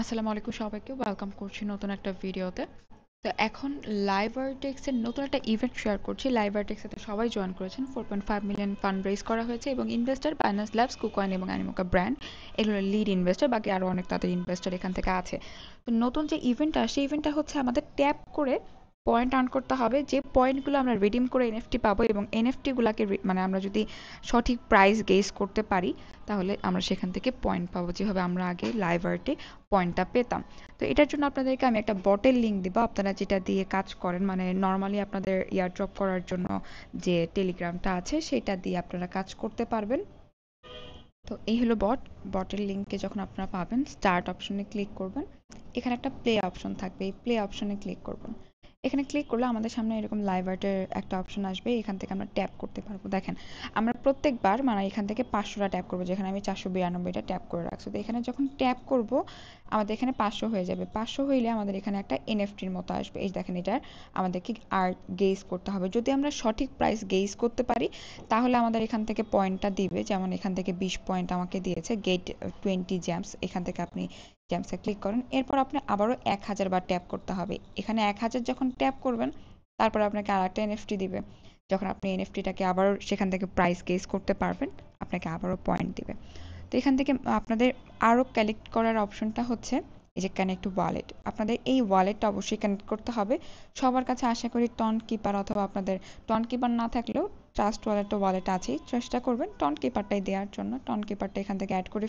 আসসালামু আলাইকুম সবাইকে ওয়েলকাম করছি নতুন একটা ভিডিওতে। তো এখন লাইভারটেক্সের নতুন একটা ইভেন্ট শেয়ার করছি। লাইভারটেক্সে তো সবাই জয়েন করেছেন। 4.5 মিলিয়ন ফান্ড রেজ করা হয়েছে এবং ইনভেস্টর বাইনান্স ল্যাবস, কুকয়েন এবং অ্যানিমোকা ব্র্যান্ড এগুলো লিড ইনভেস্টর, বাকি আরও অনেক তাদের ইনভেস্টর এখান থেকে আছে। তো নতুন যে ইভেন্টটা, সেই ইভেন্টটা হচ্ছে আমাদের ট্যাপ করে পয়েন্ট আর্ন করতে হবে। যে পয়েন্টগুলো আমরা রিডিম করে এনএফটি পাবো এবং এনএফটিগুলোকে মানে আমরা যদি সঠিক প্রাইস গেস করতে পারি তাহলে আমরা সেখান থেকে পয়েন্ট পাবো, যেভাবে আমরা আগে লাইভারটে পয়েন্টটা পেতাম। তো এটার জন্য আপনাদেরকে আমি একটা বটের লিঙ্ক দিব, আপনারা যেটা দিয়ে কাজ করেন, মানে নর্মালি আপনাদের ইয়ারড্রপ করার জন্য যে টেলিগ্রামটা আছে সেটা দিয়ে আপনারা কাজ করতে পারবেন। তো এই হলো বটের লিঙ্কে যখন আপনারা পাবেন স্টার্ট অপশনে ক্লিক করবেন। এখানে একটা প্লে অপশন থাকবে, এই প্লে অপশনে ক্লিক করবেন। এখানে ক্লিক করলে আমাদের সামনে এরকম লাইভ আর্টের একটা অপশন আসবে, এখান থেকে আমরা ট্যাপ করতে পারবো। দেখেন আমরা প্রত্যেকবার মানে এখান থেকে 500টা ট্যাপ করবো, যেখানে আমি 492টা ট্যাপ করে রাখছি। তো এখানে যখন ট্যাপ করব আমাদের এখানে 500 হয়ে যাবে। 500 হইলে আমাদের এখানে একটা এনএফটির মতো আসবে। এই দেখেন এটার আমাদেরকে আর্ট গেজ করতে হবে। যদি আমরা সঠিক প্রাইস গেজ করতে পারি তাহলে আমাদের এখান থেকে পয়েন্টটা দিবে। যেমন এখান থেকে 20 পয়েন্ট আমাকে দিয়েছে গেট 20 জ্যামস। এখান থেকে আপনি জ্যামসে ক্লিক করেন, এরপর আপনি আবারও 1000 বার ট্যাপ করতে হবে। এখানে 1000 যখন ট্যাপ করবেন তারপর আপনাকে আর একটা এনএফটি দিবে। যখন আপনি এনএফটিটাকে আবারও সেখান থেকে প্রাইস গেজ করতে পারবেন আপনাকে আবারও পয়েন্ট দিবে। তো এখান থেকে আপনাদের আরও কালেক্ট করার অপশনটা হচ্ছে এই যে কানেক্ট ওয়ালেট। আপনাদের এই ওয়ালেটটা অবশ্যই কানেক্ট করতে হবে। সবার কাছে আশা করি টন কিপার অথবা আপনাদের টন কিপার না থাকলেও ট্রাস্ট ওয়ালেট আছেই, চেষ্টা করবেন টন কিপারটাই দেওয়ার জন্য। টন কিপারটা এখান থেকে অ্যাড করে